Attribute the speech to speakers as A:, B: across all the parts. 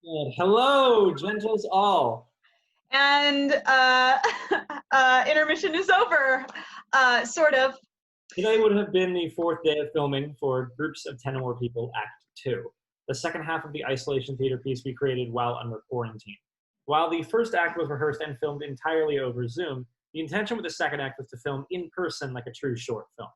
A: Good. Hello, gentles all.
B: And intermission is over, sort of.
A: Today would have been the fourth day of filming for Groups of 10 or More People, Act 2, the second half of the isolation theater piece we created while under quarantine. While the first act was rehearsed and filmed entirely over Zoom, the intention with the second act was to film in person like a true short film.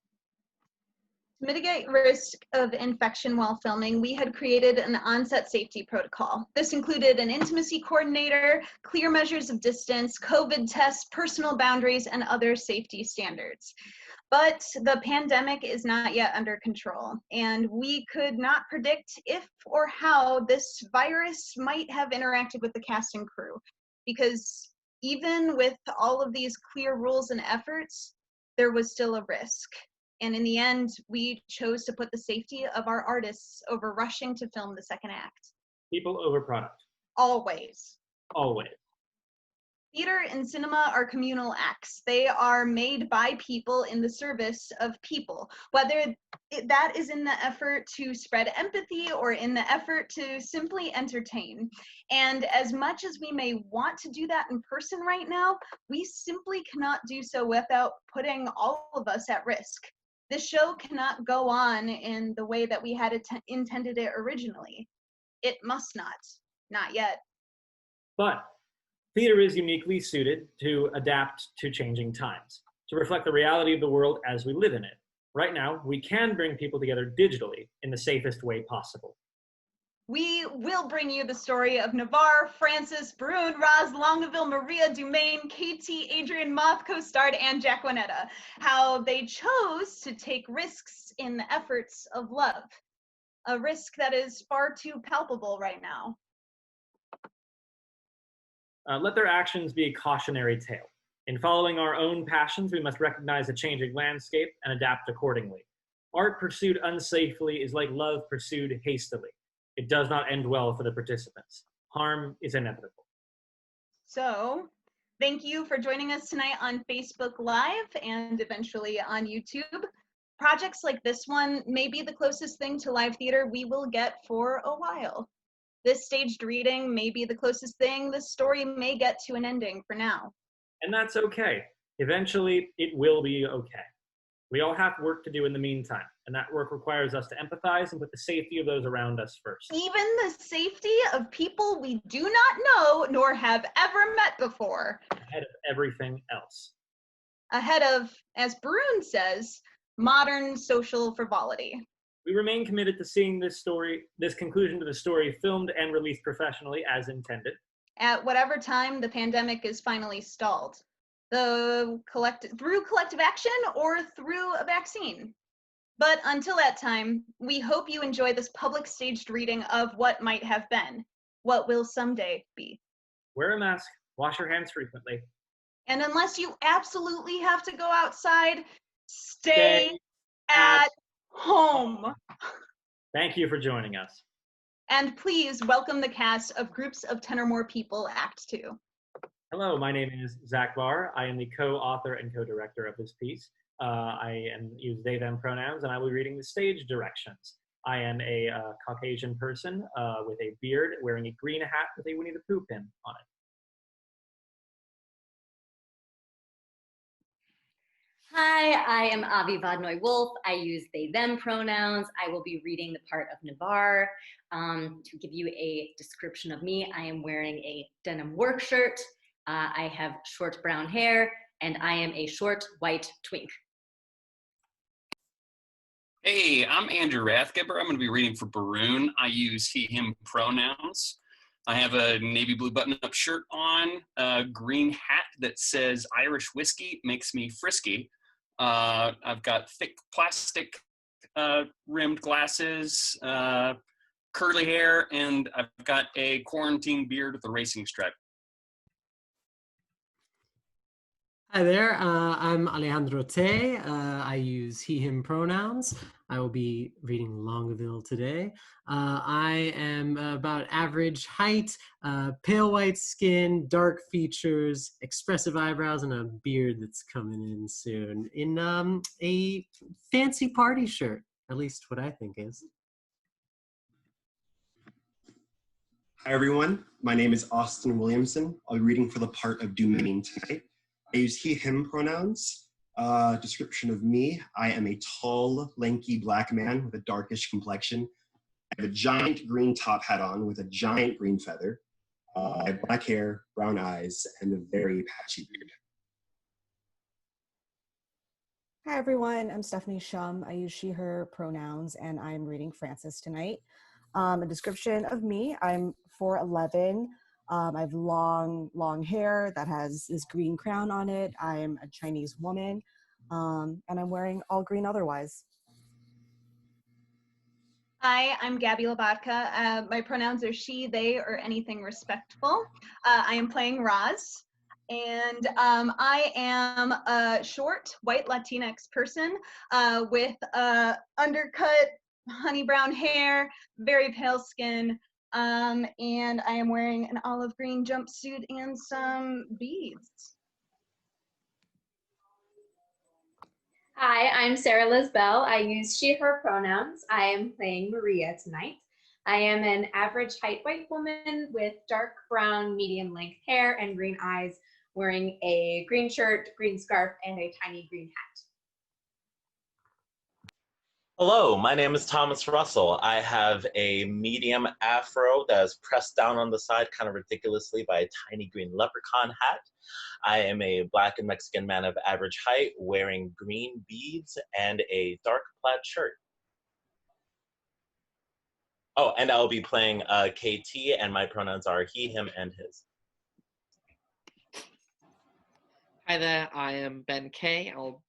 B: To mitigate risk of infection while filming, we had created an on-set safety protocol. This included an intimacy coordinator, clear measures of distance, COVID tests, personal boundaries, and other safety standards. But the pandemic is not yet under control, and we could not predict if or how this virus might have interacted with the cast and crew, because even with all of these clear rules and efforts, there was still a risk. And in the end, we chose to put the safety of our artists over rushing to film the second act.
A: People over product.
B: Always.
A: Always.
B: Theater and cinema are communal acts. They are made by people in the service of people, whether that is in the effort to spread empathy or in the effort to simply entertain. And as much as we may want to do that in person right now, we simply cannot do so without putting all of us at risk. This show cannot go on in the way that we had intended it originally. It must not yet.
A: But theater is uniquely suited to adapt to changing times, to reflect the reality of the world as we live in it. Right now, we can bring people together digitally in the safest way possible.
B: We will bring you the story of Navarre, Francis, Brune, Roz, Longaville, Maria, Dumaine, Katie, Adrian Moth co-starred, and Jack Vanetta, how they chose to take risks in the efforts of love, a risk that is far too palpable right now.
A: Let their actions be a cautionary tale. In following our own passions, we must recognize the changing landscape and adapt accordingly. Art pursued unsafely is like love pursued hastily. It does not end well for the participants. Harm is inevitable.
B: So, thank you for joining us tonight on Facebook Live and eventually on YouTube. Projects like this one may be the closest thing to live theater we will get for a while. This staged reading may be the closest thing this story may get to an ending for now.
A: And that's okay. Eventually, it will be okay. We all have work to do in the meantime, and that work requires us to empathize and put the safety of those around us first.
B: Even the safety of people we do not know nor have ever met before.
A: Ahead of everything else.
B: Ahead of, as Brune says, modern social frivolity.
A: We remain committed to seeing this conclusion to the story filmed and released professionally as intended.
B: At whatever time the pandemic is finally stalled. Through collective action or through a vaccine. But until that time, we hope you enjoy this public staged reading of what might have been, what will someday be.
A: Wear a mask, wash your hands frequently.
B: And unless you absolutely have to go outside, stay at home.
A: Thank you for joining us.
B: And please welcome the cast of Groups of 10 or More People, Act 2.
A: Hello, my name is Zach Barr. I am the co-author and co-director of this piece. I use they, them pronouns, and I will be reading the stage directions. I am a Caucasian person with a beard, wearing a green hat with a Winnie the Pooh pin on it.
C: Hi, I am Avi Vodnoy-Wolf. I use they, them pronouns. I will be reading the part of Navarre. To give you a description of me, I am wearing a denim work shirt. I have short brown hair, and I am a short white twink.
D: Hey, I'm Andrew Rathgeber. I'm going to be reading for Baroon. I use he, him pronouns. I have a navy blue button-up shirt on, a green hat that says Irish whiskey makes me frisky. I've got thick plastic rimmed glasses, curly hair, and I've got a quarantine beard with a racing stripe.
E: Hi there, I'm Alejandro Te. I use he, him pronouns. I will be reading Longaville today. I am about average height, pale white skin, dark features, expressive eyebrows, and a beard that's coming in soon in a fancy party shirt, at least what I think is.
F: Hi everyone, my name is Austin Williamson. I'll be reading for the part of Domain tonight. I use he, him pronouns. Description of me, I am a tall, lanky black man with a darkish complexion. I have a giant green top hat on with a giant green feather. I have black hair, brown eyes, and a very patchy beard.
G: Hi everyone, I'm Stephanie Shum. I use she, her pronouns, and I'm reading Frances tonight. A description of me, I'm 4'11". I have long hair that has this green crown on it. I'm a Chinese woman, and I'm wearing all green otherwise.
B: Hi, I'm Gabby Labatka. My pronouns are she, they, or anything respectful. I am playing Roz, and I am a short, white Latinx person with undercut, honey brown hair, very pale skin, and I am wearing an olive green jumpsuit and some beads.
H: Hi, I'm Sarah Liz Bell. I use she, her pronouns. I am playing Maria tonight. I am an average height white woman with dark brown, medium length hair and green eyes, wearing a green shirt, green scarf, and a tiny green hat.
I: Hello, my name is Thomas Russell. I have a medium afro that is pressed down on the side kind of ridiculously by a tiny green leprechaun hat. I am a Black and Mexican man of average height wearing green beads and a dark plaid shirt. Oh, and I'll be playing KT, and my pronouns are he, him, and his.
J: Hi there, I am Ben Kay. I'll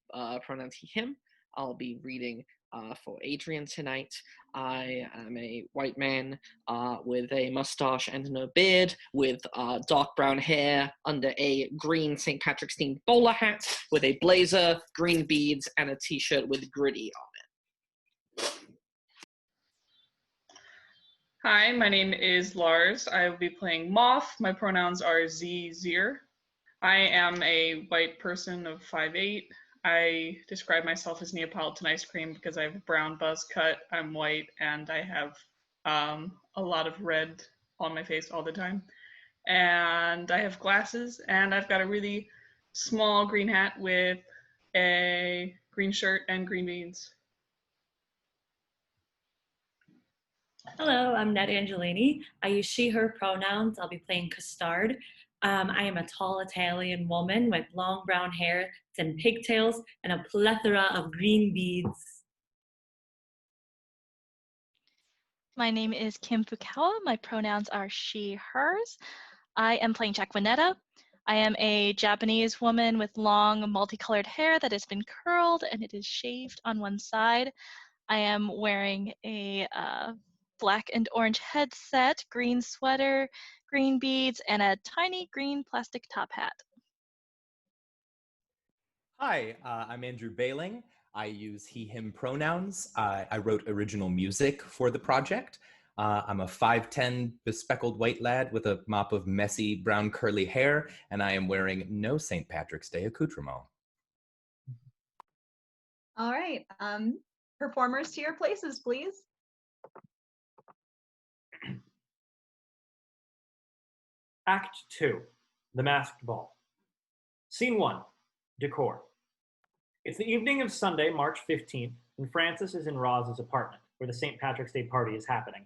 J: pronouns he, him. I'll be reading for Adrian tonight. I am a white man with a mustache and no beard, with dark brown hair under a green St. Patrick's themed bowler hat, with a blazer, green beads, and a t-shirt with gritty on it.
K: Hi, my name is Lars. I will be playing Moth. My pronouns are Z, Zir. I am a white person of 5'8". I describe myself as Neapolitan ice cream because I have a brown buzz cut, I'm white, and I have a lot of red on my face all the time. And I have glasses, and I've got a really small green hat with a green shirt and green beans.
L: Hello, I'm Ned Angelini. I use she, her pronouns. I'll be playing Custard. I am a tall Italian woman with long brown hair and pigtails and a plethora of green beads.
M: My name is Kim Fukawa. My pronouns are she, hers. I am playing Vanetta. I am a Japanese woman with long multicolored hair that has been curled and it is shaved on one side. I am wearing a black and orange headset, green sweater, green beads, and a tiny green plastic top hat.
N: Hi, I'm Andrew Bailing. I use he, him pronouns. I wrote original music for the project. I'm a 5'10" bespeckled white lad with a mop of messy brown curly hair, and I am wearing no St. Patrick's Day accoutrement.
B: All right, performers to your places, please.
A: Act 2, The Masked Ball. Scene 1, Decor. It's the evening of Sunday, March 15th, and Frances is in Roz's apartment, where the St. Patrick's Day party is happening.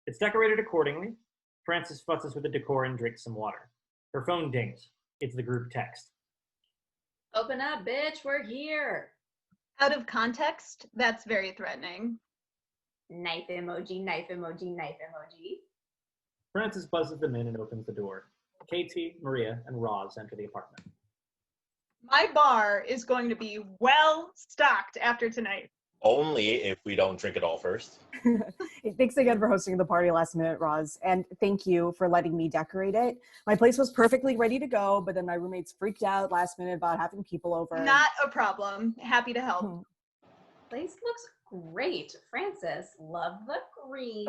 A: It's decorated accordingly. Frances futzes with the decor and drinks some water. Her phone dings. It's the group text.
H: Open up, bitch, we're here.
B: Out of context, that's very threatening.
H: Knife emoji, knife emoji, knife emoji.
A: Frances buzzes them in and opens the door. KT, Maria, and Roz enter the apartment.
B: My bar is going to be well stocked after tonight.
I: Only if we don't drink it all first.
G: Thanks again for hosting the party last minute, Roz. And thank you for letting me decorate it. My place was perfectly ready to go, but then my roommates freaked out last minute about having people over.
B: Not a problem. Happy to help.
H: Place looks great. Frances, love the green.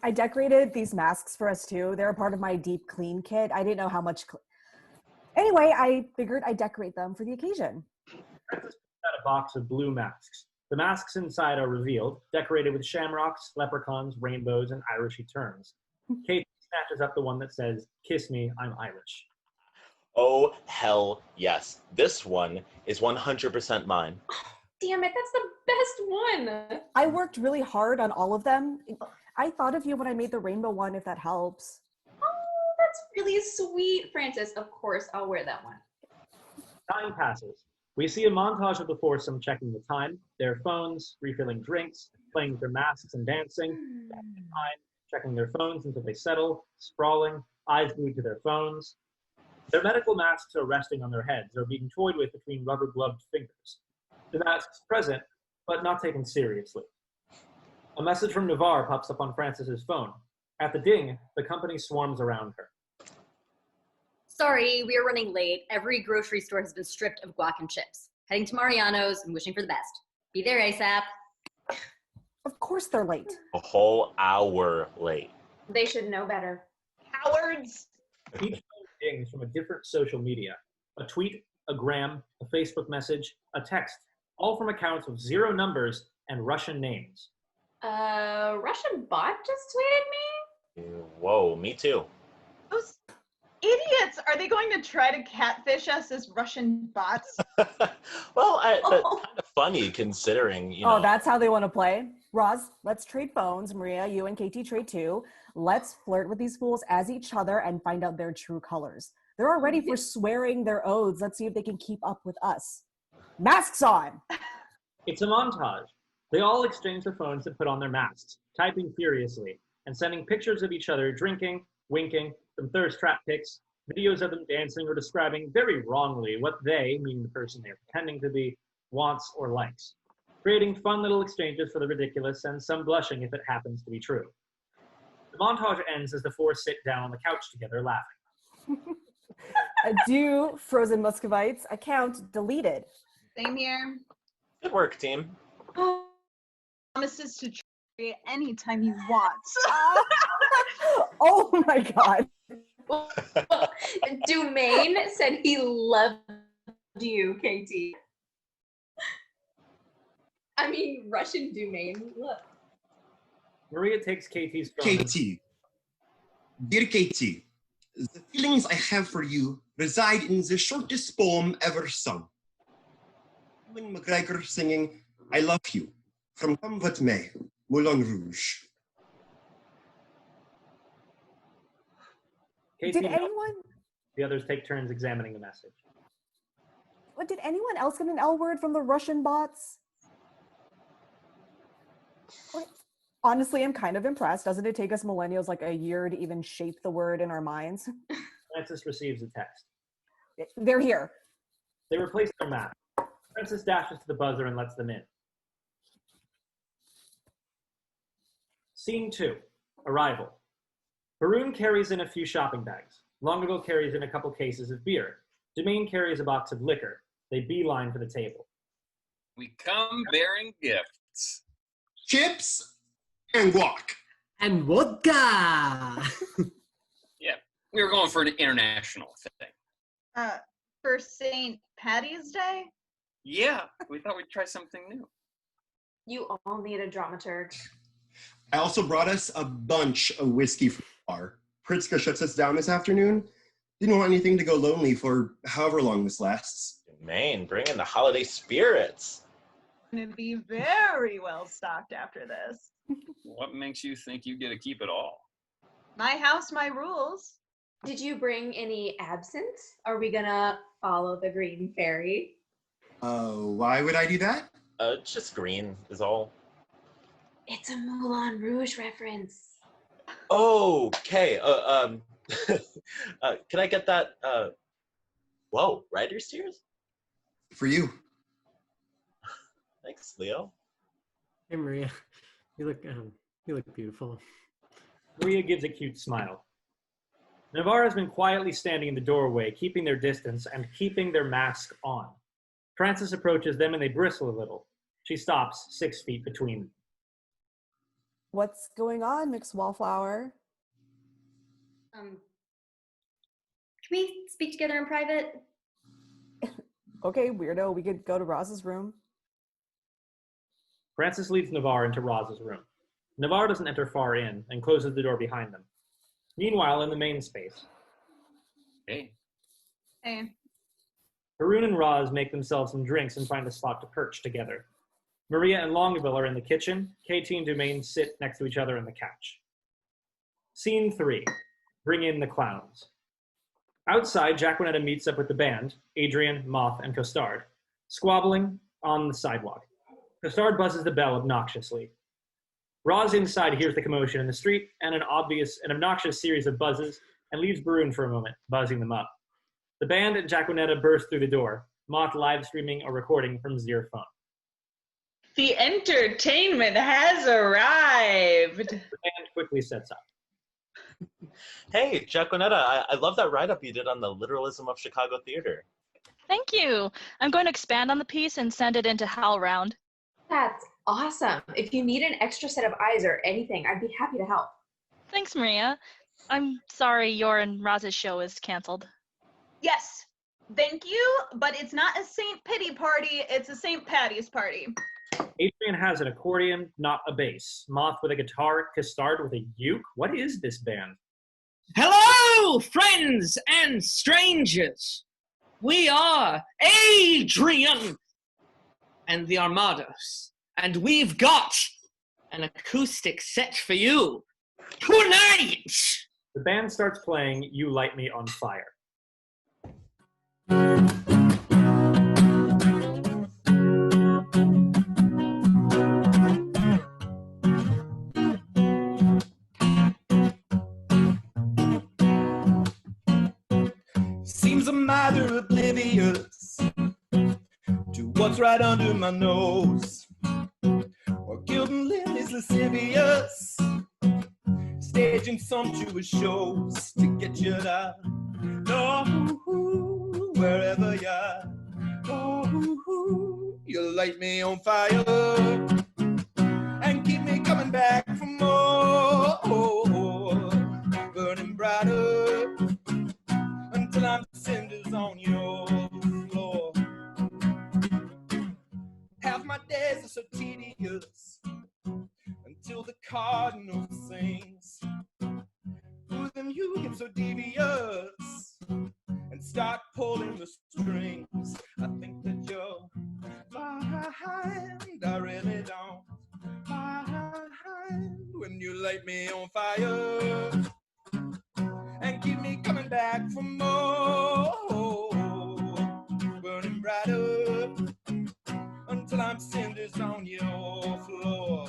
G: I decorated these masks for us too. They're a part of my deep clean kit. I didn't know how much. Anyway, I figured I'd decorate them for the occasion.
A: Frances pulls out a box of blue masks. The masks inside are revealed, decorated with shamrocks, leprechauns, rainbows, and Irish terns. Kate snatches up the one that says, "Kiss me, I'm Irish."
I: Oh, hell yes. This one is 100% mine.
H: Damn it, that's the best one.
G: I worked really hard on all of them. I thought of you when I made the rainbow one, if that helps.
H: Oh, that's really sweet, Francis. Of course, I'll wear that one.
A: Time passes. We see a montage of the foursome checking the time, their phones, refilling drinks, playing with their masks and dancing, checking the time, checking their phones until they settle, sprawling, eyes glued to their phones. Their medical masks are resting on their heads or being toyed with between rubber-gloved fingers. The masks present, but not taken seriously. A message from Navarre pops up on Francis's phone. At the ding, the company swarms around her.
C: Sorry, we are running late. Every grocery store has been stripped of guac and chips. Heading to Mariano's and wishing for the best. Be there ASAP.
G: Of course they're late.
I: A whole hour late.
H: They should know better.
B: Cowards!
A: Each phone dings from a different social media. A tweet, a gram, a Facebook message, a text, all from accounts with 0 numbers and Russian names.
H: Russian bot just tweeted me?
I: Whoa, me too.
B: Those idiots! Are they going to try to catfish us as Russian bots?
I: Well, that's kind of funny considering, you know.
G: Oh, that's how they want to play? Roz, let's trade phones. Maria, you and KT trade too. Let's flirt with these fools as each other and find out their true colors. They're already forswearing their oaths. Let's see if they can keep up with us. Masks on!
A: It's a montage. They all exchange their phones and put on their masks, typing furiously, and sending pictures of each other drinking, winking, some thirst trap pics, videos of them dancing or describing very wrongly what they, meaning the person they're pretending to be, wants or likes, creating fun little exchanges for the ridiculous and some blushing if it happens to be true. The montage ends as the four sit down on the couch together laughing.
G: Adieu, frozen Muscovites. Account deleted.
B: Same here.
I: Good work, team.
B: Promises to trade anytime you want.
G: Oh my god.
H: Dumaine said he loved you, KT. I mean, Russian Dumaine. Look.
A: Maria takes KT's phone.
F: KT. Dear KT, the feelings I have for you reside in the shortest poem ever sung. Ewan McGregor singing I Love You from Comme Votre May, Moulin Rouge.
A: KT,
G: Did anyone?
A: The others take turns examining the message.
G: What, did anyone else get an L word from the Russian bots? What? Honestly, I'm kind of impressed. Doesn't it take us millennials like a year to even shape the word in our minds?
A: Francis receives a text.
G: They're here.
A: They replace their map. Francis dashes to the buzzer and lets them in. Scene 2. Arrival. Baroon carries in a few shopping bags. Longueville carries in a couple cases of beer. Dumaine carries a box of liquor. They beeline for the table.
D: We come bearing gifts.
F: Chips and guac.
E: And vodka!
D: Yeah, we were going for an international thing.
B: For St. Patty's Day?
D: Yeah, we thought we'd try something new.
H: You all need a dramaturg.
F: I also brought us a bunch of whiskey from the bar. Pritzker shuts us down this afternoon. Didn't want anything to go lonely for however long this lasts.
I: Man, bring in the holiday spirits.
B: Going to be very well stocked after this.
D: What makes you think you get to keep it all?
B: My house, my rules.
H: Did you bring any absinthe? Are we gonna follow the green fairy?
F: Why would I do that?
I: Just green is all.
H: It's a Moulin Rouge reference.
I: Okay. Can I get that? Whoa, writer's tears?
F: For you.
I: Thanks, Leo.
E: Hey Maria, you look beautiful.
A: Maria gives a cute smile. Navarre has been quietly standing in the doorway, keeping their distance and keeping their mask on. Francis approaches them and they bristle a little. She stops 6 feet between them.
G: What's going on, Mixed Wallflower?
C: Can we speak together in private?
G: Okay, weirdo. We could go to Roz's room.
A: Francis leads Navarre into Roz's room. Navarre doesn't enter far in and closes the door behind them. Meanwhile, in the main space,
D: Hey.
B: Hey.
A: Haroon and Roz make themselves some drinks and find a spot to perch together. Maria and Longville are in the kitchen. Katie and Dumaine sit next to each other on the couch. Scene 3. Bring in the clowns. Outside, Jacquinetta meets up with the band, Adrian, Moth, and Costard, squabbling on the sidewalk. Costard buzzes the bell obnoxiously. Roz inside hears the commotion in the street and an obnoxious series of buzzes and leaves Baroon for a moment, buzzing them up. The band and Jacquinetta burst through the door, Moth live streaming a recording from Zir phone.
K: The entertainment has arrived.
A: The band quickly sets up.
I: Hey, Jacquinetta, I love that write-up you did on the literalism of Chicago theater.
M: Thank you. I'm going to expand on the piece and send it into HowlRound.
H: That's awesome. If you need an extra set of eyes or anything, I'd be happy to help.
M: Thanks, Maria. I'm sorry your and Roz's show is canceled.
B: Yes, thank you, but it's not a St. Pity party, it's a St. Patty's party.
A: Adrian has an accordion, not a bass. Moth with a guitar, Costard with a uke. What is this band?
O: Hello, friends and strangers. We are Adrian and the Armados, and we've got an acoustic set for you tonight.
A: The band starts playing You Light Me on Fire.
P: Seems I'm either oblivious to what's right under my nose, or gilding lilies lascivious, staging sumptuous shows to get you to know wherever you are. Oh, you light me on fire and keep me coming back for more, burning brighter until I'm cinders on your floor. Half my days are so tedious until the cardinal sings. Ooh, then you get so devious and start pulling the strings. I think that you're mind, I really don't mind when you light me on fire and keep me coming back for more, burning brighter until I'm cinders on your floor,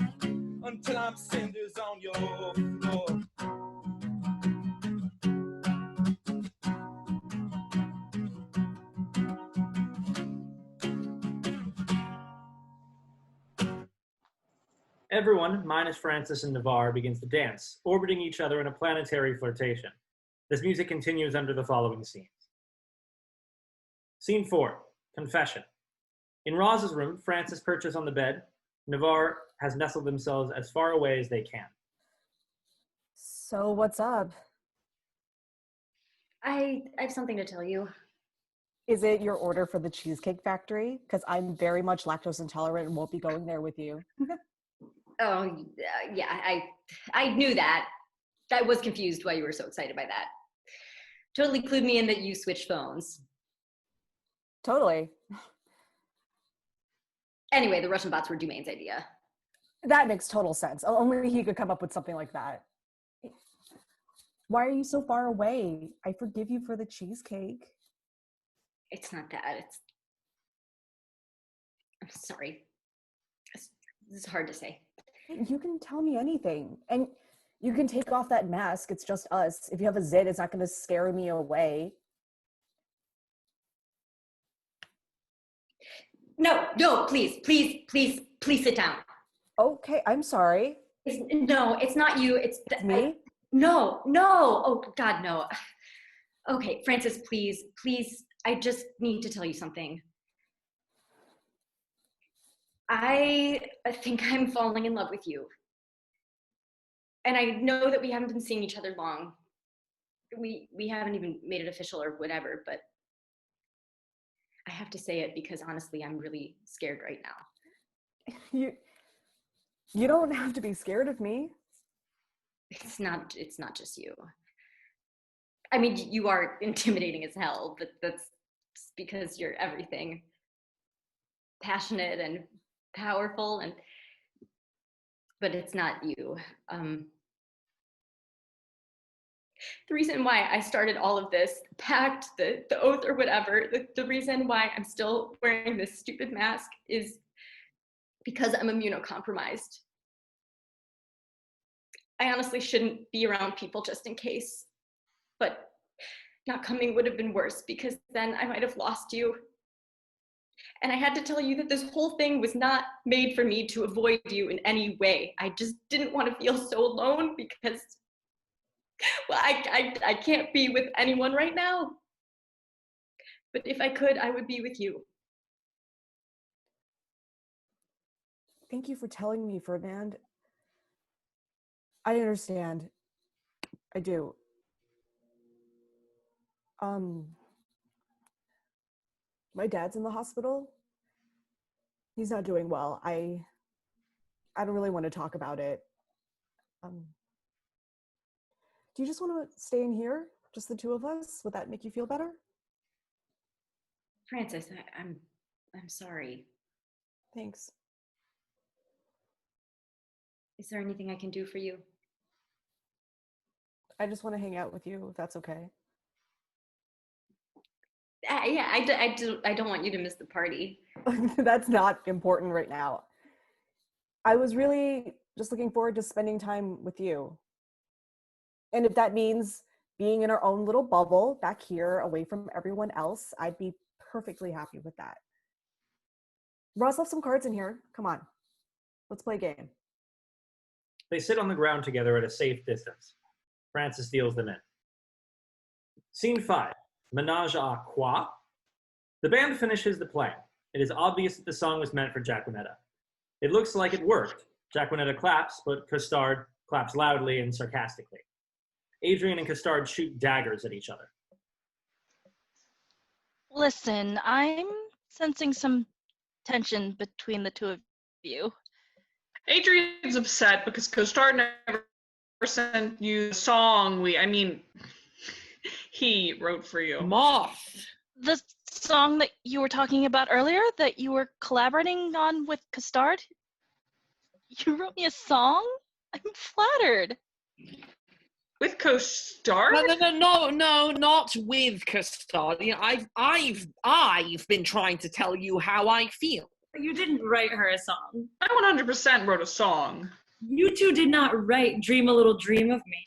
P: until I'm cinders on your floor.
A: Everyone, minus Francis and Navarre, begins to dance, orbiting each other in a planetary flirtation. This music continues under the following scenes. Scene 4, Confession. In Roz's room, Francis perches on the bed. Navarre has nestled themselves as far away as they can.
G: So what's up?
C: I have something to tell you.
G: Is it your order for the Cheesecake Factory? Because I'm very much lactose intolerant and won't be going there with you.
C: Oh, yeah, I knew that. I was confused why you were so excited by that. Totally clued me in that you switched phones.
G: Totally.
C: Anyway, the Russian bots were Dumaine's idea.
G: That makes total sense. Only he could come up with something like that. Why are you so far away? I forgive you for the cheesecake.
C: It's not that. I'm sorry. This is hard to say.
G: You can tell me anything. And you can take off that mask. It's just us. If you have a zit, it's not going to scare me away.
C: No, please sit down.
G: Okay, I'm sorry.
C: No, it's not you. It's
G: me?
C: No. Oh, God, no. Okay, Francis, please. I just need to tell you something. I think I'm falling in love with you. And I know that we haven't been seeing each other long. We haven't even made it official or whatever, but I have to say it because honestly, I'm really scared right now.
G: You don't have to be scared of me.
C: It's not just you. I mean, you are intimidating as hell, but that's just because you're everything. Passionate and powerful, but it's not you. The reason why I started all of this, the pact, the oath or whatever, the reason why I'm still wearing this stupid mask is because I'm immunocompromised. I honestly shouldn't be around people just in case, but not coming would have been worse because then I might have lost you. And I had to tell you that this whole thing was not made for me to avoid you in any way. I just didn't want to feel so alone because, well, I can't be with anyone right now. But if I could, I would be with you.
G: Thank you for telling me, Ferdinand. I understand. I do. My dad's in the hospital. He's not doing well. I don't really want to talk about it. Do you just want to stay in here? Just the two of us? Would that make you feel better?
C: Francis, I'm sorry.
G: Thanks.
C: Is there anything I can do for you?
G: I just want to hang out with you, if that's okay.
C: Yeah, I don't want you to miss the party.
G: That's not important right now. I was really just looking forward to spending time with you. And if that means being in our own little bubble back here away from everyone else, I'd be perfectly happy with that. Ross left some cards in here. Come on. Let's play a game.
A: They sit on the ground together at a safe distance. Francis deals them in. Scene 5. Menage a Trois. The band finishes the playing. It is obvious that the song was meant for Jacquinetta. It looks like it worked. Jacquinetta claps, but Custard claps loudly and sarcastically. Adrian and Custard shoot daggers at each other.
M: Listen, I'm sensing some tension between the two of you.
K: Adrian's upset because Costard never sent you the song he wrote for you.
J: Moth!
M: The song that you were talking about earlier that you were collaborating on with Custard? You wrote me a song? I'm flattered.
K: With Costard?
J: No, not with Custard. You know, I've been trying to tell you how I feel.
L: You didn't write her a song.
K: I 100% wrote a song.
L: You two did not write Dream a Little Dream of Me.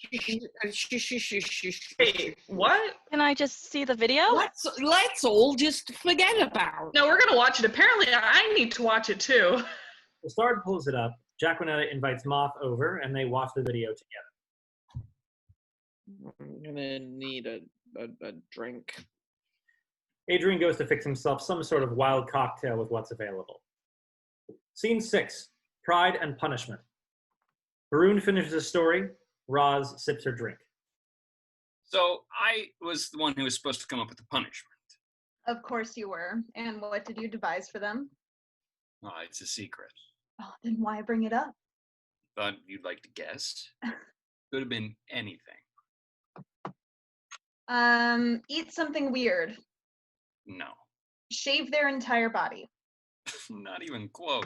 K: Wait, what?
M: Can I just see the video?
J: Let's all just forget about it.
K: No, we're gonna watch it. Apparently, I need to watch it too.
A: Custard pulls it up. Jacquinetta invites Moth over, and they watch the video together.
J: I'm gonna need a drink.
A: Adrian goes to fix himself some sort of wild cocktail with what's available. Scene 6. Pride and Punishment. Varun finishes his story. Roz sips her drink.
D: So I was the one who was supposed to come up with the punishment.
B: Of course you were. And what did you devise for them?
D: Oh, it's a secret.
B: Oh, then why bring it up?
D: Thought you'd like to guess. Could have been anything.
B: Eat something weird.
D: No.
B: Shave their entire body.
D: Not even close.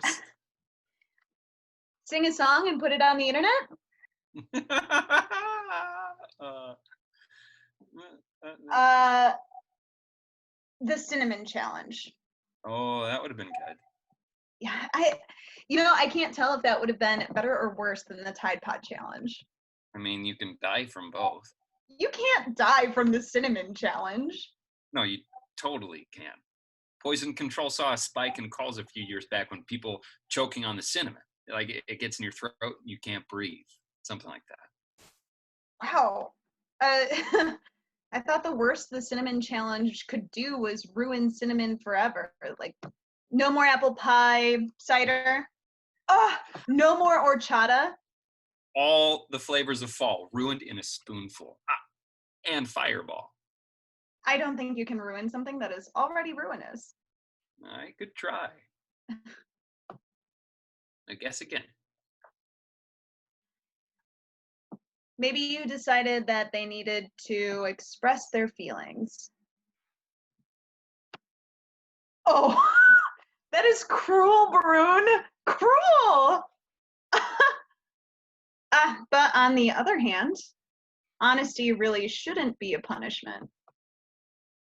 B: Sing a song and put it on the internet? The cinnamon challenge.
D: Oh, that would have been good.
B: Yeah, I can't tell if that would have been better or worse than the Tide Pod challenge.
D: I mean, you can die from both.
B: You can't die from the cinnamon challenge.
D: No, you totally can. Poison Control saw a spike in calls a few years back when people choking on the cinnamon. Like it gets in your throat and you can't breathe. Something like that.
B: Wow. I thought the worst the cinnamon challenge could do was ruin cinnamon forever. Like, no more apple pie cider. No more horchata.
D: All the flavors of fall ruined in a spoonful. And Fireball.
B: I don't think you can ruin something that is already ruinous.
D: I could try. I guess again.
B: Maybe you decided that they needed to express their feelings. Oh, that is cruel, Baroon. Cruel! But on the other hand, honesty really shouldn't be a punishment.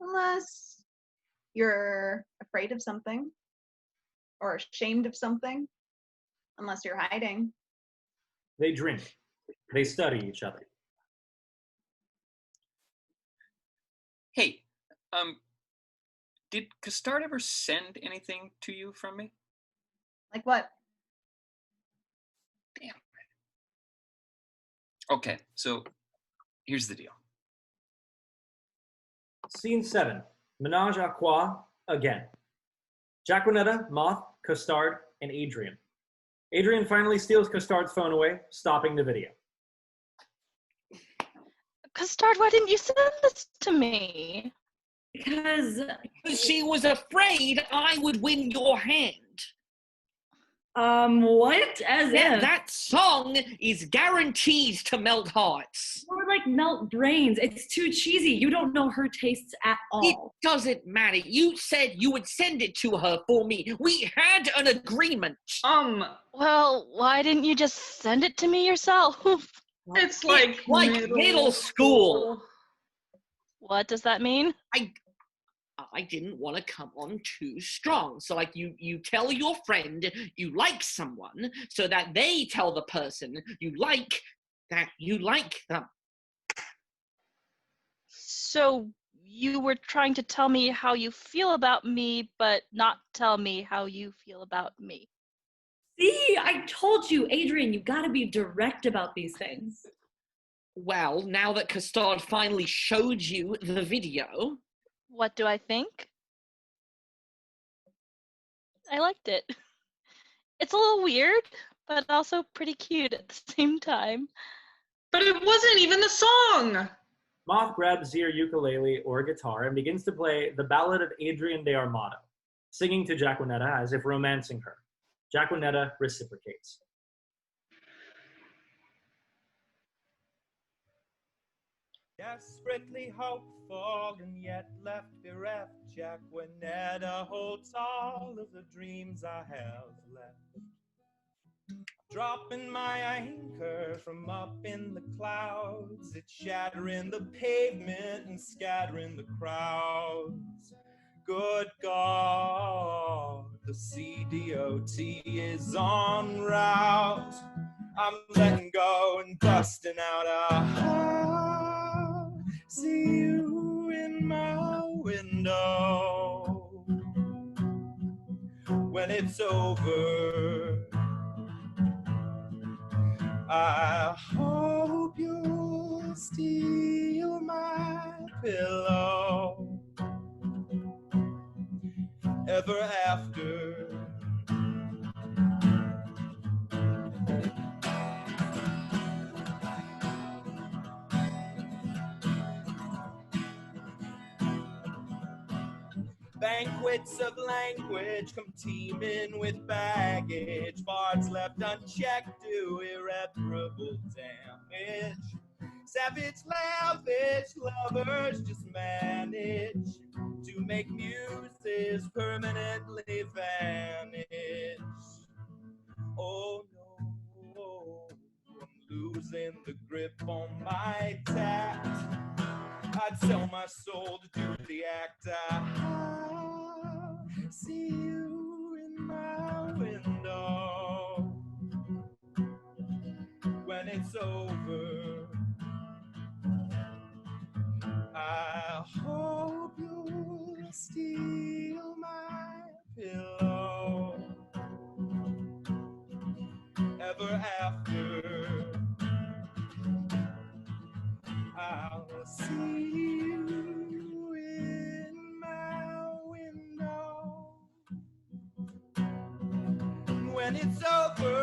B: Unless you're afraid of something or ashamed of something. Unless you're hiding.
A: They drink. They study each other.
D: Hey, did Custard ever send anything to you from me?
B: Like what?
D: Damn. Okay, so here's the deal.
A: Scene 7. Menage a trois again. Jacquinetta, Moth, Custard, and Adrian. Adrian finally steals Custard's phone away, stopping the video.
M: Custard, why didn't you send this to me?
L: Because
O: she was afraid I would win your hand.
L: What? As if?
O: That song is guaranteed to melt hearts.
L: Or like melt brains. It's too cheesy. You don't know her tastes at all.
O: It doesn't matter. You said you would send it to her for me. We had an agreement.
M: Well, why didn't you just send it to me yourself?
K: It's like
O: middle school.
M: What does that mean?
O: I didn't want to come on too strong. So like you tell your friend you like someone so that they tell the person you like that you like them.
M: So you were trying to tell me how you feel about me, but not tell me how you feel about me.
L: See, I told you, Adrian, you gotta be direct about these things.
O: Well, now that Custard finally showed you the video.
M: What do I think? I liked it. It's a little weird, but also pretty cute at the same time.
K: But it wasn't even the song!
A: Moth grabs Zir ukulele or guitar and begins to play the Ballad of Adrian de Armado, singing to Jacquinetta as if romancing her. Jacquinetta reciprocates.
P: Desperately hopeful and yet left bereft, Jacquinetta holds all of the dreams I have left. Dropping my anchor from up in the clouds, it's shattering the pavement and scattering the crowds. Good God, the CDOT is en route. I'm letting go and busting out a heart. See you in my window. When it's over, I hope you'll steal my pillow. Ever after. Banquets of language come teeming with baggage. Bards left unchecked do irreparable damage. Savage, lavish lovers just manage to make muses permanently vanish. Oh no, I'm losing the grip on my tact. I'd sell my soul to do the act. I see you in my window. When it's over, I hope you'll steal my pillow. Ever after, I'll see you in my window. When it's over,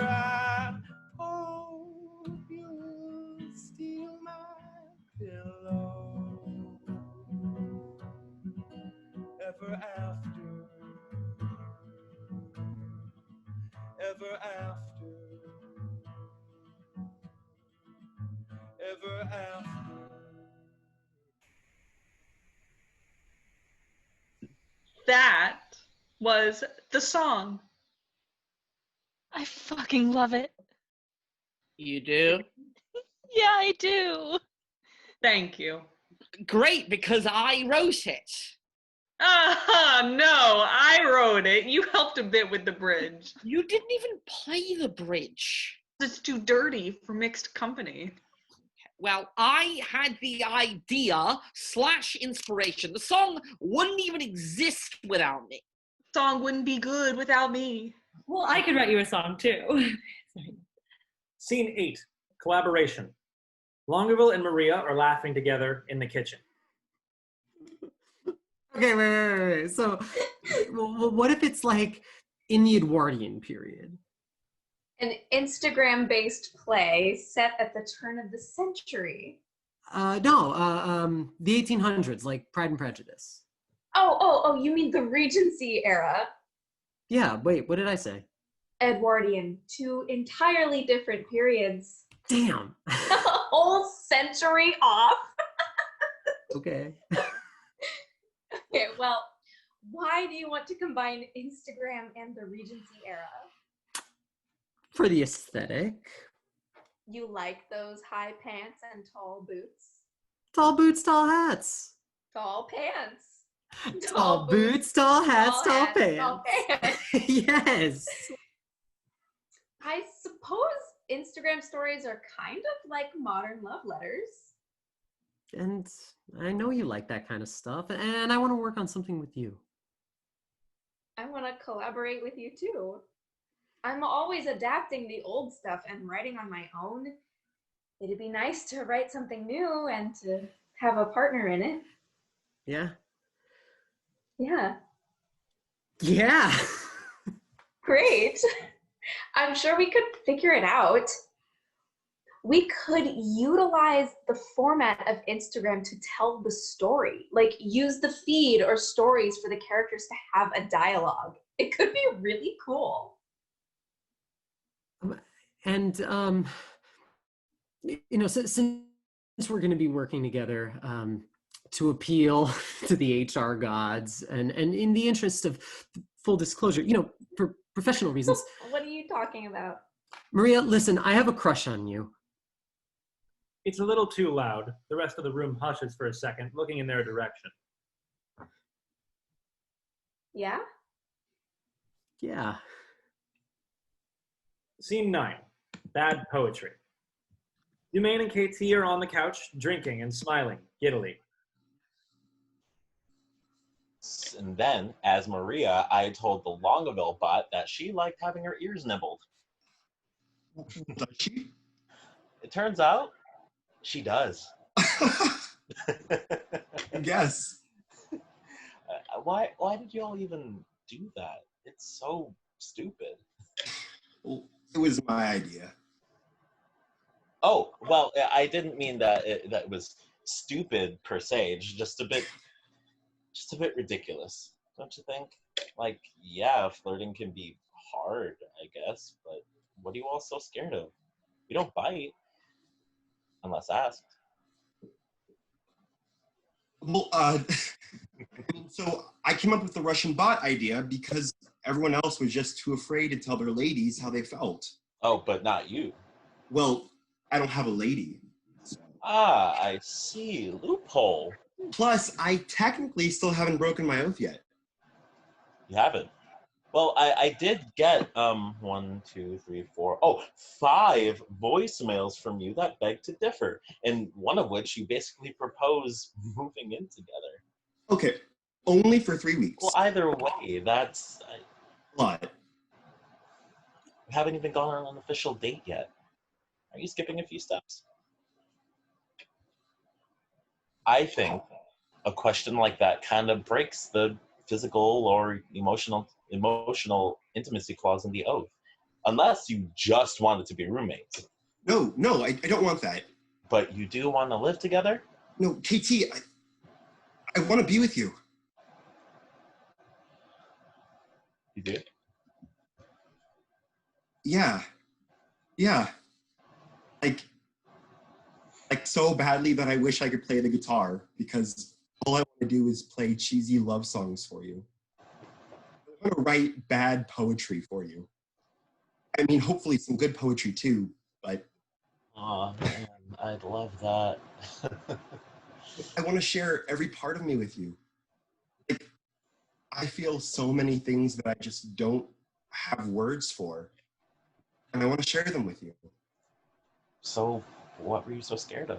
P: I hope you'll steal my pillow. Ever after, ever after. ever after.
K: That was the song.
M: I fucking love it.
O: You do?
M: Yeah, I do.
K: Thank you.
O: Great, because I wrote it.
K: No, I wrote it. You helped a bit with the bridge.
O: You didn't even play the bridge.
K: It's too dirty for mixed company.
O: Well, I had the idea / inspiration. The song wouldn't even exist without me.
K: Song wouldn't be good without me.
L: Well, I could write you a song too.
A: Scene 8, collaboration. Longueville and Maria are laughing together in the kitchen.
E: Okay, wait. So, what if it's like in the Edwardian period?
H: An Instagram-based play set at the turn of the century.
E: No, the 1800s, like Pride and Prejudice.
H: Oh, you mean the Regency era.
E: Yeah, wait, what did I say?
H: Edwardian, 2 entirely different periods.
E: Damn.
H: A whole century off.
E: Okay.
H: Okay, well, why do you want to combine Instagram and the Regency era?
E: For the aesthetic.
H: You like those high pants and tall boots?
E: Tall boots, tall hats.
H: Tall pants.
E: Tall boots, tall hats, tall pants.
H: Tall pants.
E: Yes.
H: I suppose Instagram stories are kind of like modern love letters.
E: And I know you like that kind of stuff, and I want to work on something with you.
H: I want to collaborate with you too. I'm always adapting the old stuff and writing on my own. It'd be nice to write something new and to have a partner in it.
E: Yeah?
H: Yeah.
E: Yeah.
H: Great. I'm sure we could figure it out. We could utilize the format of Instagram to tell the story. Like use the feed or stories for the characters to have a dialogue. It could be really cool.
E: And, since we're going to be working together to appeal to the HR gods, and in the interest of full disclosure, for professional reasons.
H: What are you talking about?
E: Maria, listen, I have a crush on you.
A: It's a little too loud. The rest of the room hushes for a second, looking in their direction.
H: Yeah?
E: Yeah.
A: Scene 9, bad poetry. Dumaine and KT are on the couch, drinking and smiling, giddily.
I: And then, as Maria, I told the Longueville bot that she liked having her ears nibbled.
F: Does she?
I: It turns out, she does.
F: Yes.
I: Why did y'all even do that? It's so stupid.
F: Well, it was my idea.
I: Oh, well, I didn't mean that it was stupid per se. It's just a bit ridiculous, don't you think? Like, yeah, flirting can be hard, I guess, but what are you all so scared of? You don't bite, unless asked.
F: Well, so I came up with the Russian bot idea because everyone else was just too afraid to tell their ladies how they felt.
I: Oh, but not you.
F: Well, I don't have a lady. So.
I: Ah, I see. Loophole.
F: Plus, I technically still haven't broken my oath yet.
I: You haven't? Well, I did get 5 voicemails from you that beg to differ, and one of which you basically propose moving in together.
F: Okay, only for 3 weeks.
I: Well, either way, that's...
F: What?
I: We haven't even gone on an official date yet. Are you skipping a few steps? I think a question like that kind of breaks the physical or emotional intimacy clause in the oath. Unless you just wanted to be roommates.
F: No, I don't want that.
I: But you do want to live together?
F: No, KT, I want to be with you.
I: You do?
F: Yeah. Like Like so badly that I wish I could play the guitar because all I want to do is play cheesy love songs for you. I want to write bad poetry for you. I mean, hopefully some good poetry too, but...
I: Oh man, I'd love that.
F: I want to share every part of me with you. Like, I feel so many things that I just don't have words for, and I want to share them with you.
I: So, what were you so scared of?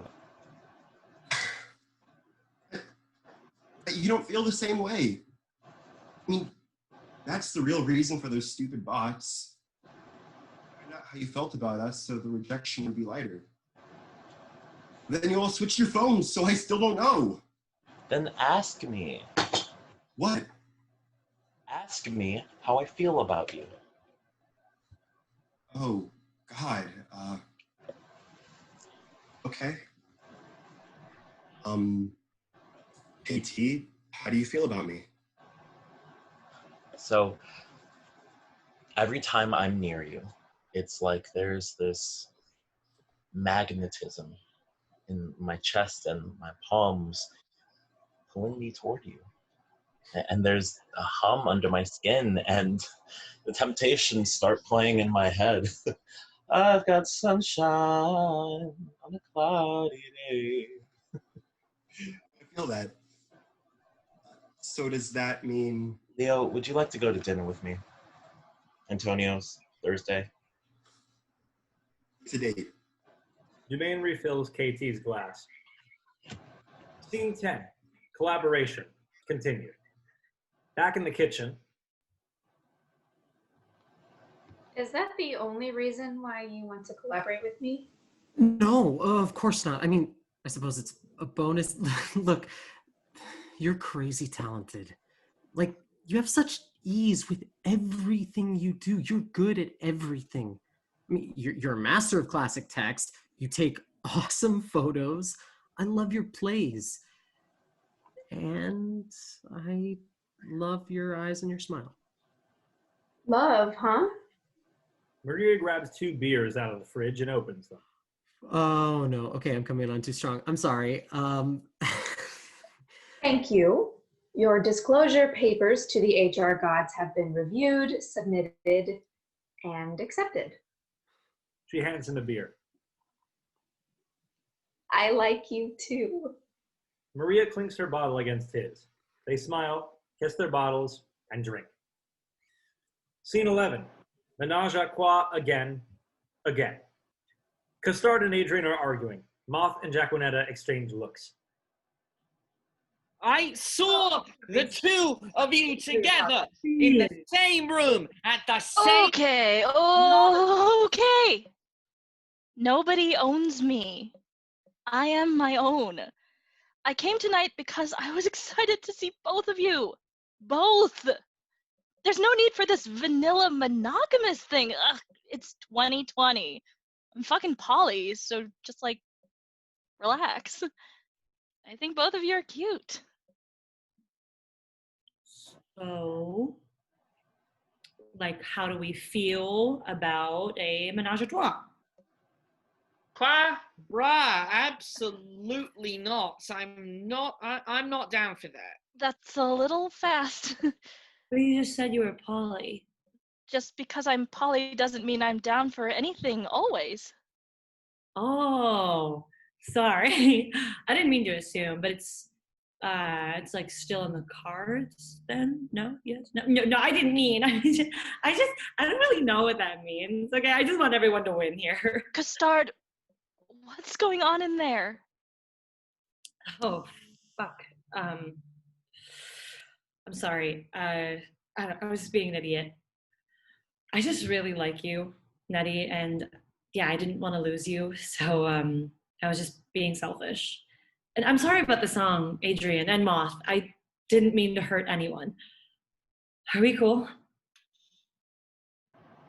F: You don't feel the same way. I mean, that's the real reason for those stupid bots. Find out how you felt about us so the rejection would be lighter. Then you all switched your phones, so I still don't know.
I: Then ask me.
F: What?
I: Ask me how I feel about you.
F: Oh, God. Okay. KT, how do you feel about me?
I: So, every time I'm near you, it's like there's this magnetism in my chest and my palms pulling me toward you. And there's a hum under my skin, and the temptations start playing in my head. I've got sunshine on a cloudy day.
F: I feel that. So does that mean...
I: Leo, would you like to go to dinner with me? Antonio's, Thursday.
F: It's a date.
A: Jermaine refills KT's glass. Scene 10. Collaboration. Continued. Back in the kitchen.
H: Is that the only reason why you want to collaborate with me?
E: No, of course not. I mean, I suppose it's a bonus. Look, you're crazy talented. Like, you have such ease with everything you do. You're good at everything. I mean, you're a master of classic text. You take awesome photos. I love your plays. And I love your eyes and your smile.
H: Love, huh?
A: Maria grabs 2 beers out of the fridge and opens them.
E: Oh, no. Okay, I'm coming on too strong. I'm sorry.
H: Thank you. Your disclosure papers to the HR gods have been reviewed, submitted, and accepted.
A: She hands him a beer.
H: I like you too.
A: Maria clinks her bottle against his. They smile, kiss their bottles, and drink. Scene 11. Menage a trois again. Custard and Adrian are arguing. Moth and Jacquinetta exchange looks.
O: I saw the two of you together in the same room at the same...
M: Okay. Nobody owns me. I am my own. I came tonight because I was excited to see both of you. Both. There's no need for this vanilla monogamous thing. Ugh, it's 2020. I'm fucking poly, so just like, relax. I think both of you are cute.
L: So, like, how do we feel about a menage a trois?
O: Bruh, absolutely not. I'm not down for that.
M: That's a little fast.
L: But you just said you were poly.
M: Just because I'm poly doesn't mean I'm down for anything always.
L: Oh, sorry. I didn't mean to assume, but it's like still in the cards then? No? Yes? No, I didn't mean. I don't really know what that means. Okay, I just want everyone to win here.
M: Custard, what's going on in there?
L: Oh, fuck. I'm sorry. I was just being an idiot. I just really like you, Nutty, and yeah, I didn't want to lose you, so I was just being selfish. And I'm sorry about the song, Adrian and Moth. I didn't mean to hurt anyone. Are we cool?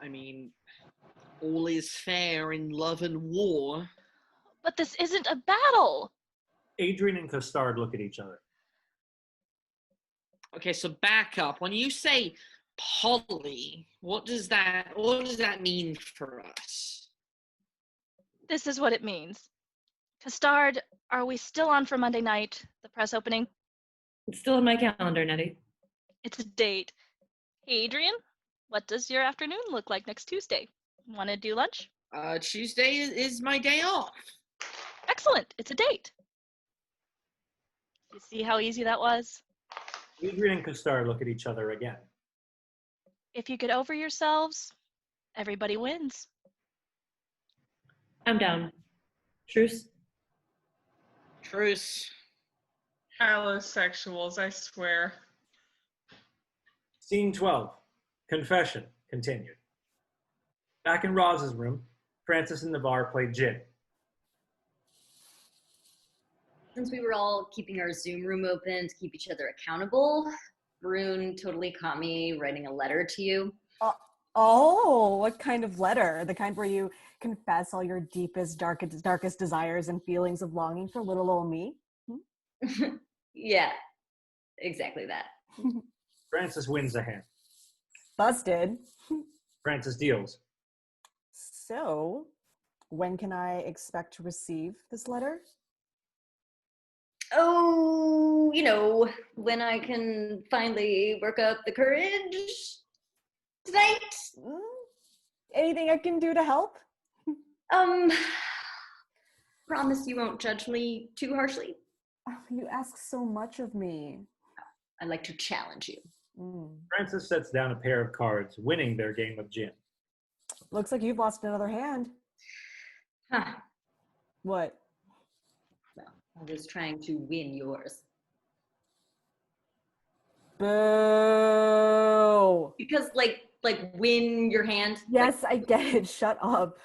O: I mean, all is fair in love and war.
M: But this isn't a battle.
A: Adrian and Custard look at each other.
O: Okay, so back up. When you say poly, what does that mean for us?
M: This is what it means. Custard, are we still on for Monday night, the press opening?
L: It's still in my calendar, Nettie.
M: It's a date. Hey, Adrian, what does your afternoon look like next Tuesday? Want to do lunch?
O: Tuesday is my day off.
M: Excellent, it's a date. You see how easy that was?
A: Adrian and Custard look at each other again.
M: If you get over yourselves, everybody wins.
L: I'm down. Truce?
O: Truce.
K: Allosexuals, I swear.
A: Scene 12. Confession continued. Back in Roz's room, Francis and Navarre played gin.
C: Since we were all keeping our Zoom room open to keep each other accountable, Brune totally caught me writing a letter to you.
G: Oh, what kind of letter? The kind where you confess all your deepest, darkest desires and feelings of longing for little old me?
C: Yeah, exactly that.
A: Francis wins the hand.
G: Busted.
A: Francis deals.
G: So, when can I expect to receive this letter?
C: Oh, when I can finally work up the courage tonight.
G: Anything I can do to help?
C: Promise you won't judge me too harshly.
G: Oh, you ask so much of me.
C: I'd like to challenge you.
A: Francis sets down a pair of cards, winning their game of gin.
G: Looks like you've lost another hand.
C: Huh.
G: What?
C: Well, I was trying to win yours.
G: Boo!
C: Because like win your hand.
G: Yes, I get it. Shut up.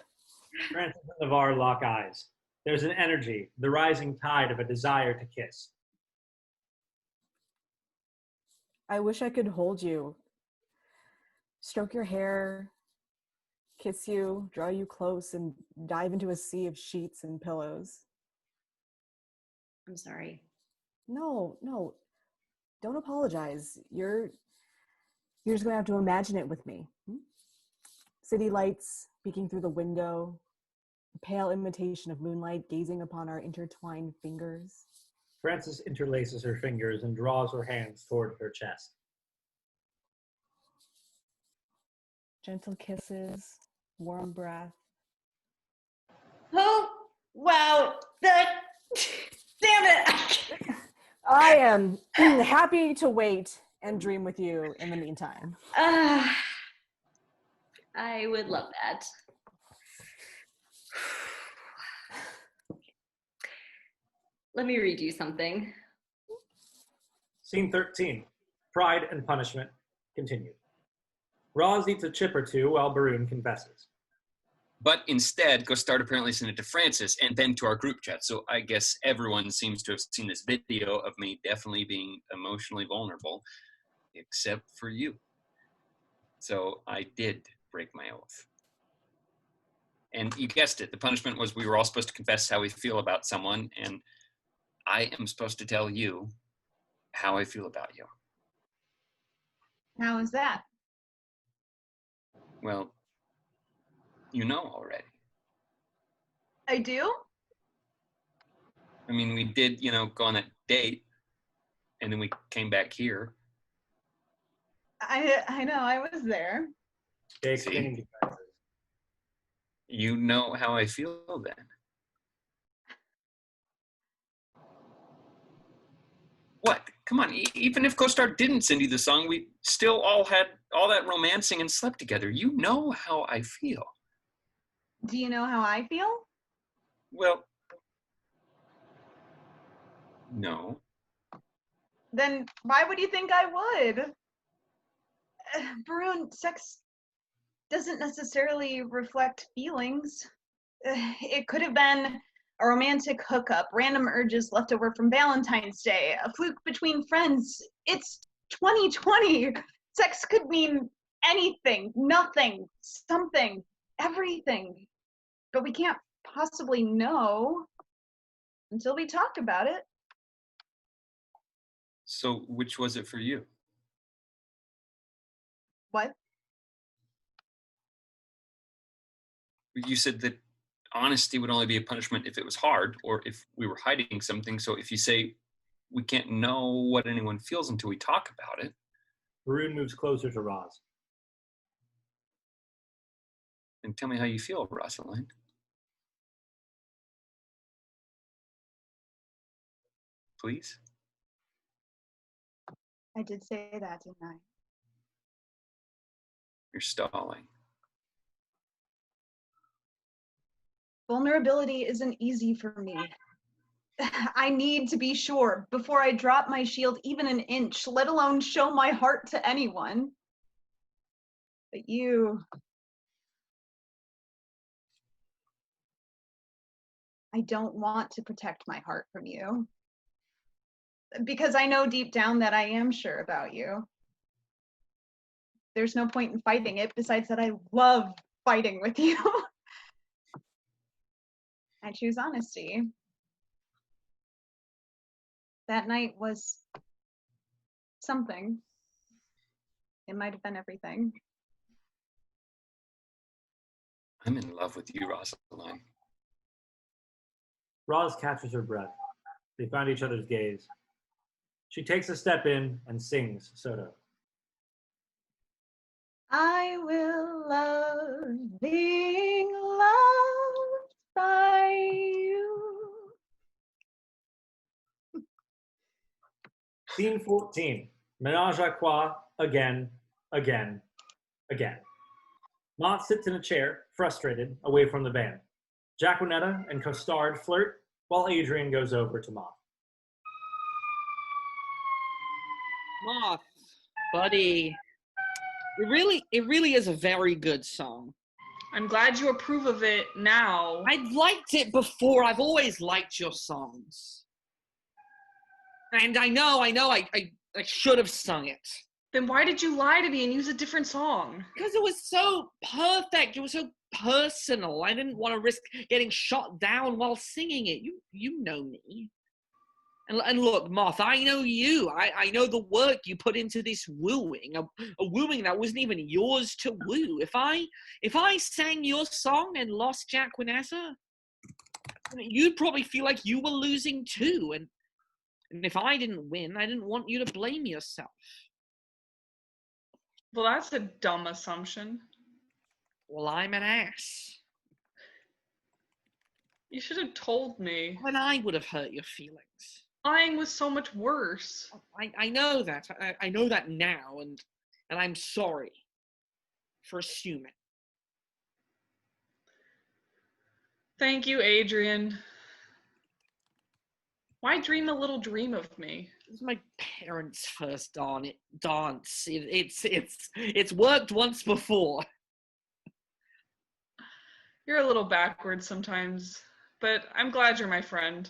A: Francis and Navarre lock eyes. There's an energy, the rising tide of a desire to kiss.
G: I wish I could hold you, stroke your hair, kiss you, draw you close, and dive into a sea of sheets and pillows.
C: I'm sorry.
G: No, don't apologize. You're just gonna have to imagine it with me. City lights peeking through the window, a pale imitation of moonlight gazing upon our intertwined fingers.
A: Francis interlaces her fingers and draws her hands toward her chest.
G: Gentle kisses, warm breath.
C: Oh, wow. Damn it.
G: I am happy to wait and dream with you in the meantime.
C: I would love that. Let me read you something.
A: Scene 13. Pride and punishment continued. Roz eats a chip or two while Barun confesses.
D: But instead, Custard apparently sent it to Francis and then to our group chat. So I guess everyone seems to have seen this video of me definitely being emotionally vulnerable, except for you. So I did break my oath. And you guessed it. The punishment was we were all supposed to confess how we feel about someone, and I am supposed to tell you how I feel about you.
B: How is that?
D: Well, you know already.
B: I do?
D: I mean, we did, go on that date, and then we came back here.
B: I know, I was there.
D: See? You know how I feel then. What? Come on, even if Custard didn't send you the song, we still all had all that romancing and slept together. You know how I feel.
B: Do you know how I feel?
D: Well, no.
B: Then why would you think I would? Barun, sex doesn't necessarily reflect feelings. It could have been a romantic hookup, random urges left over from Valentine's Day, a fluke between friends. It's 2020. Sex could mean anything, nothing, something, everything. But we can't possibly know until we talk about it.
D: So which was it for you?
B: What?
D: You said that honesty would only be a punishment if it was hard or if we were hiding something. So if you say we can't know what anyone feels until we talk about it.
A: Varun moves closer to Roz.
D: And tell me how you feel, Rosalind. Please?
B: I did say that, didn't I?
D: You're stalling.
B: Vulnerability isn't easy for me. I need to be sure before I drop my shield even an inch, let alone show my heart to anyone. But you... I don't want to protect my heart from you. Because I know deep down that I am sure about you. There's no point in fighting it, besides that I love fighting with you. I choose honesty. That night was something. It might have been everything.
D: I'm in love with you, Rosalind.
A: Roz catches her breath. They find each other's gaze. She takes a step in and sings Soto.
B: I will love being loved by you.
A: Scene 14. Menage a trois again. Mott sits in a chair, frustrated, away from the band. Jacquinetta and Costard flirt while Adrian goes over to Mott.
O: Moth, buddy. It really is a very good song.
K: I'm glad you approve of it now.
O: I liked it before. I've always liked your songs. And I know I should have sung it.
K: Then why did you lie to me and use a different song?
O: Because it was so perfect. It was so personal. I didn't want to risk getting shot down while singing it. You know me. And look, Moth, I know you. I know the work you put into this wooing, a wooing that wasn't even yours to woo. If I sang your song and lost Jacquinetta, you'd probably feel like you were losing too. And if I didn't win, I didn't want you to blame yourself.
K: Well, that's a dumb assumption.
O: Well, I'm an ass.
K: You should have told me.
O: Then I would have hurt your feelings.
K: Lying was so much worse.
O: I know that. I know that now, and I'm sorry for assuming.
K: Thank you, Adrian. Why dream a little dream of me?
O: It was my parents' first dance. It's worked once before.
K: You're a little backward sometimes, but I'm glad you're my friend.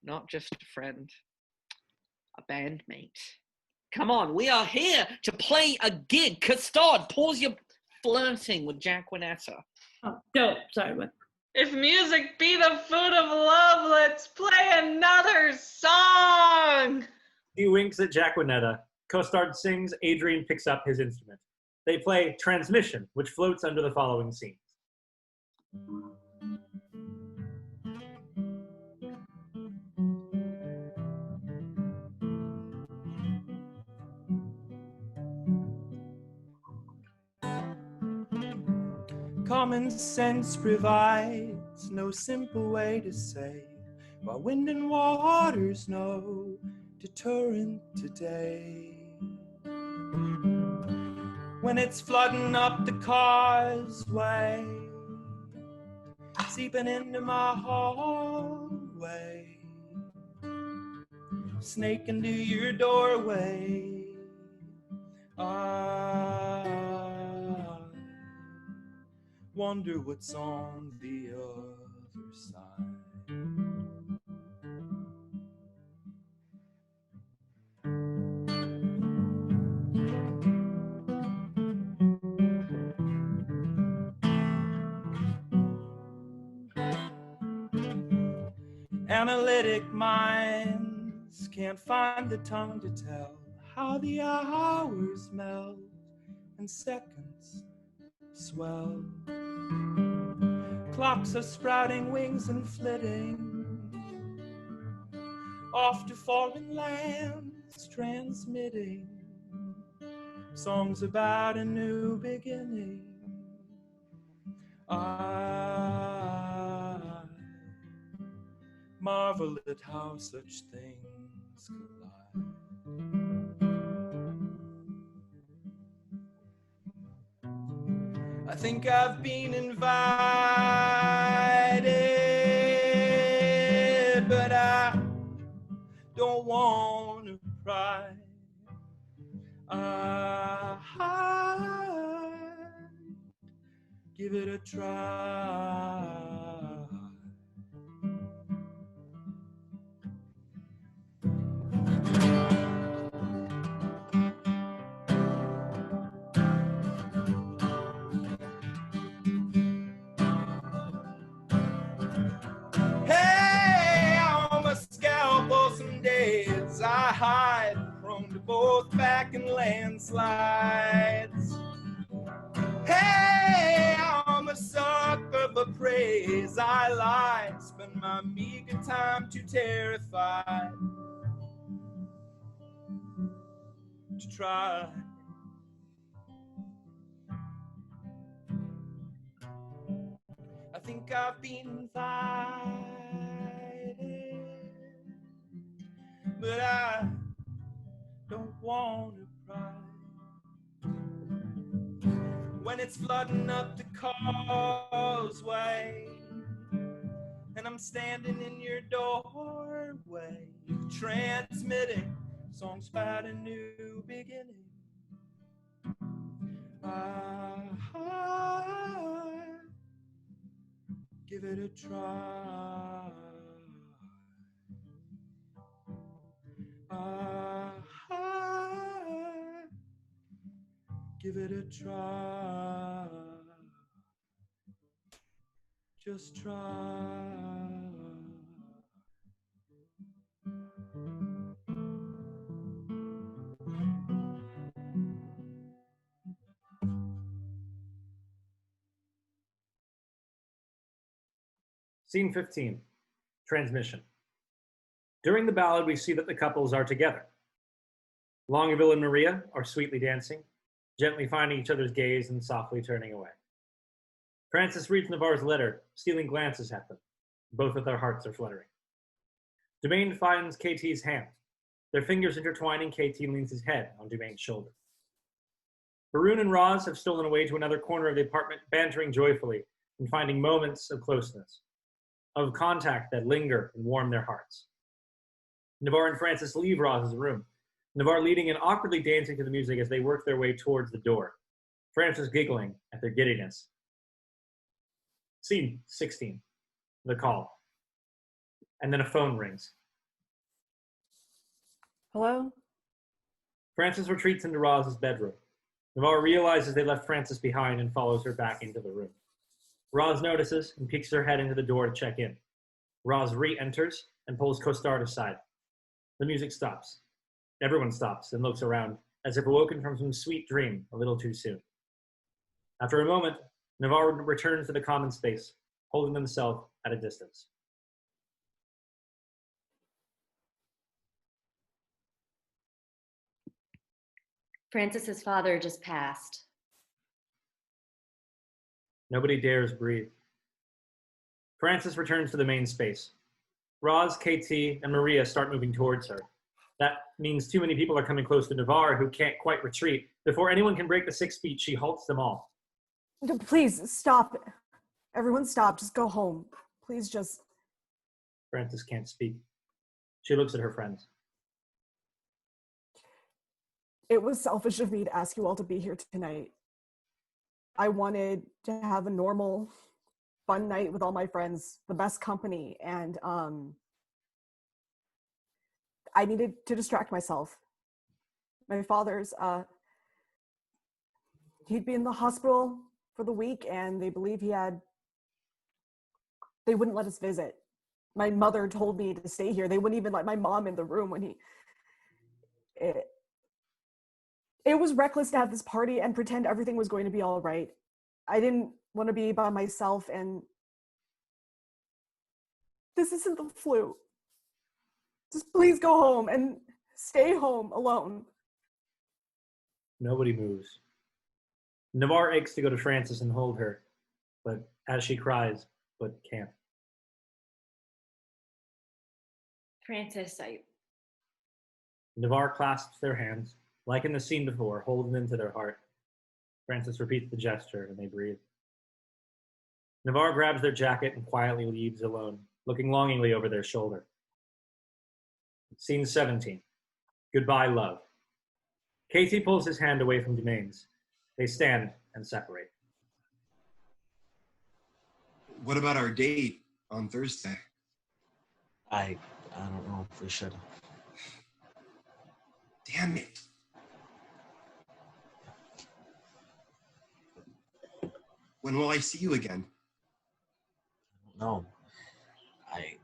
O: Not just a friend, a bandmate. Come on, we are here to play a gig. Custard, pause your flirting with Jacquinetta.
L: Oh, no, sorry, what?
K: If music be the food of love, let's play another song!
A: He winks at Jacquinetta. Costard sings, Adrian picks up his instrument. They play Transmission, which floats under the following scenes.
P: Common sense provides no simple way to say, while wind and waters no deterrent today. When it's flooding up the causeway, seeping into my hallway, snake into your doorway, I wonder what's on the other side. Analytic minds can't find the tongue to tell how the hours melt and seconds swell. clocks are sprouting wings and flitting off to foreign lands, transmitting songs about a new beginning. I marvel at how such things collide. I think I've been invited, but I don't want to pry. I give it a try. Hey, I'm a scout for some days. I hide prone to both back and landslides. Hey, I'm a sucker for praise. I lie, spend my meager time too terrified to try. I think I've been invited, but I don't want to cry. When it's flooding up the causeway and I'm standing in your doorway, transmitting songs about a new beginning. I give it a try. Give it a try. Just try.
A: Scene 15, transmission. During the ballad, we see that the couples are together. Longaville and Maria are sweetly dancing, gently finding each other's gaze and softly turning away. Francis reads Navarre's letter, stealing glances at them. Both of their hearts are fluttering. Dumaine finds KT's hand. Their fingers intertwining, KT leans his head on Dumaine's shoulder. Baroon and Roz have stolen away to another corner of the apartment, bantering joyfully and finding moments of closeness, of contact that linger and warm their hearts. Navarre and Francis leave Roz's room, Navarre leading and awkwardly dancing to the music as they work their way towards the door, Francis giggling at their giddiness. Scene 16, the call. And then a phone rings.
G: Hello?
A: Francis retreats into Roz's bedroom. Navarre realizes they left Francis behind and follows her back into the room. Roz notices and peeks her head into the door to check in. Roz re-enters and pulls Costard aside. The music stops. Everyone stops and looks around, as if awoken from some sweet dream a little too soon. After a moment, Navarre returns to the common space, holding himself at a distance.
C: Francis's father just passed.
A: Nobody dares breathe. Francis returns to the main space. Roz, KT, and Maria start moving towards her. That means too many people are coming close to Navarre, who can't quite retreat. Before anyone can break the 6 feet, she halts them all.
G: Please, stop. Everyone stop. Just go home. Please just...
A: Francis can't speak. She looks at her friends.
G: It was selfish of me to ask you all to be here tonight. I wanted to have a normal, fun night with all my friends, the best company, and I needed to distract myself. My father's, he'd be in the hospital for the week, and they believe they wouldn't let us visit. My mother told me to stay here. They wouldn't even let my mom in the room when it was reckless to have this party and pretend everything was going to be all right. I didn't want to be by myself, and This isn't the flu. Just please go home and stay home alone.
A: Nobody moves. Navarre aches to go to Frances and hold her, but as she cries, but can't.
L: Frances,
A: Navarre clasps their hands, like in the scene before, holding them to their heart. Frances repeats the gesture, and they breathe. Navarre grabs their jacket and quietly leaves alone, looking longingly over their shoulder. Scene 17. Goodbye, love. Casey pulls his hand away from Domain's. They stand and separate.
F: What about our date on Thursday?
I: I don't know if we should.
F: Damn it. When will I see you again?
I: No. I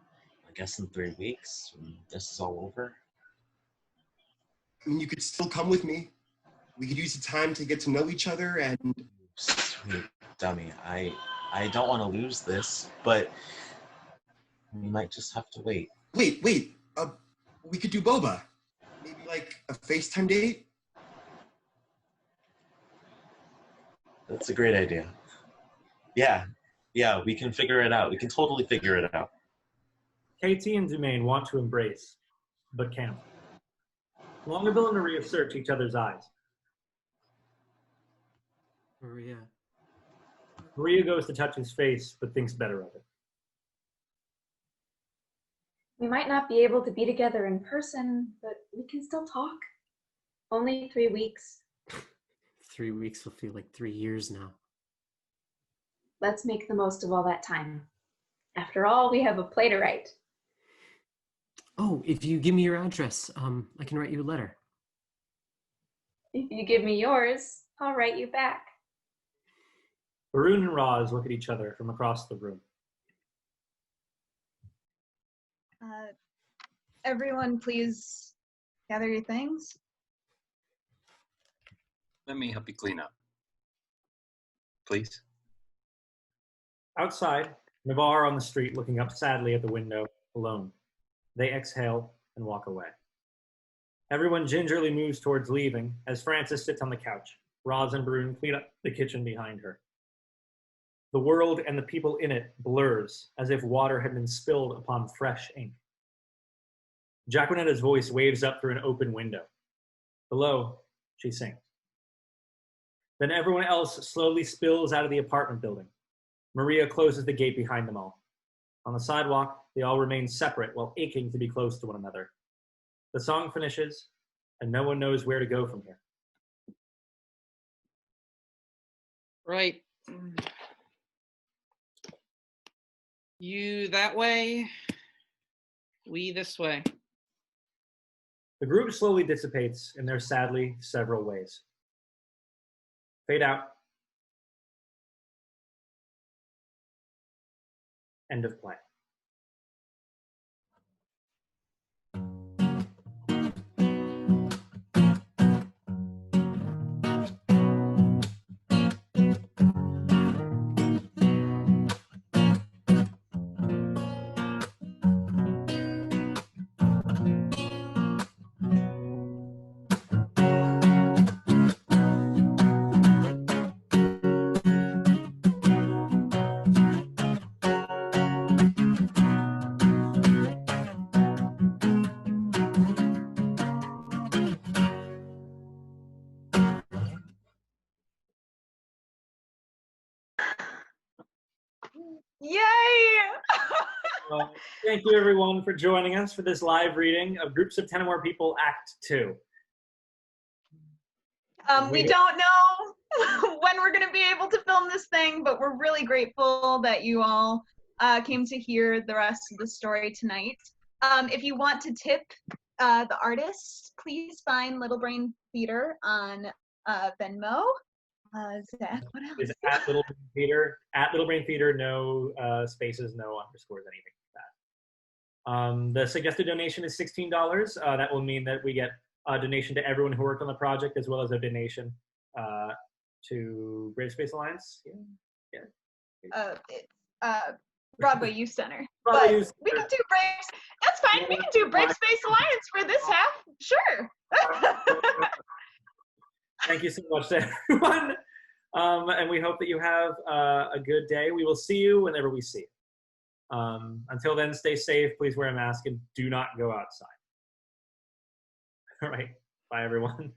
I: guess in 3 weeks, when this is all over.
F: I mean, you could still come with me. We could use the time to get to know each other and...
I: Sweet dummy, I don't want to lose this, but we might just have to wait.
F: Wait, we could do boba. Maybe like a FaceTime date?
I: That's a great idea. Yeah, we can figure it out. We can totally figure it out.
A: Katie and Domain want to embrace, but can't. Longabill and Maria search each other's eyes. Maria goes to touch his face, but thinks better of it.
H: We might not be able to be together in person, but we can still talk. Only 3 weeks.
E: 3 weeks will feel like 3 years now.
H: Let's make the most of all that time. After all, we have a play to write.
E: Oh, if you give me your address, I can write you a letter.
H: If you give me yours, I'll write you back.
A: Varun and Roz look at each other from across the room.
B: Everyone, please gather your things.
D: Let me help you clean up. Please.
A: Outside, Navarre on the street looking up sadly at the window, alone. They exhale and walk away. Everyone gingerly moves towards leaving as Frances sits on the couch. Roz and Brune clean up the kitchen behind her. The world and the people in it blurs as if water had been spilled upon fresh ink. Jaquenetta's voice waves up through an open window. Below, she sings. Then everyone else slowly spills out of the apartment building. Maria closes the gate behind them all. On the sidewalk, they all remain separate while aching to be close to one another. The song finishes, and no one knows where to go from here.
J: Right. You that way, we this way.
A: The group slowly dissipates in their sadly several ways. Fade out. End of play.
B: Yay!
A: Well, thank you everyone for joining us for this live reading of Groups of 10 or More People Act 2.
B: We don't know when we're going to be able to film this thing, but we're really grateful that you all came to hear the rest of the story tonight. If you want to tip the artists, please find Littlebrain Theater on Venmo. Zach, what else?
A: Is at Littlebrain Theater. At Littlebrain Theater, no spaces, no underscores, anything like that. The suggested donation is $16. That will mean that we get a donation to everyone who worked on the project, as well as a donation to Brave Space Alliance.
B: Broadway Youth Center. but
A: use
B: we can do Brave. That's fine. We can do Brave Space Alliance for this half. Sure.
A: Thank you so much to everyone. And we hope that you have a good day. We will see you whenever we see you. Until then, stay safe. Please wear a mask and do not go outside. All right. Bye, everyone.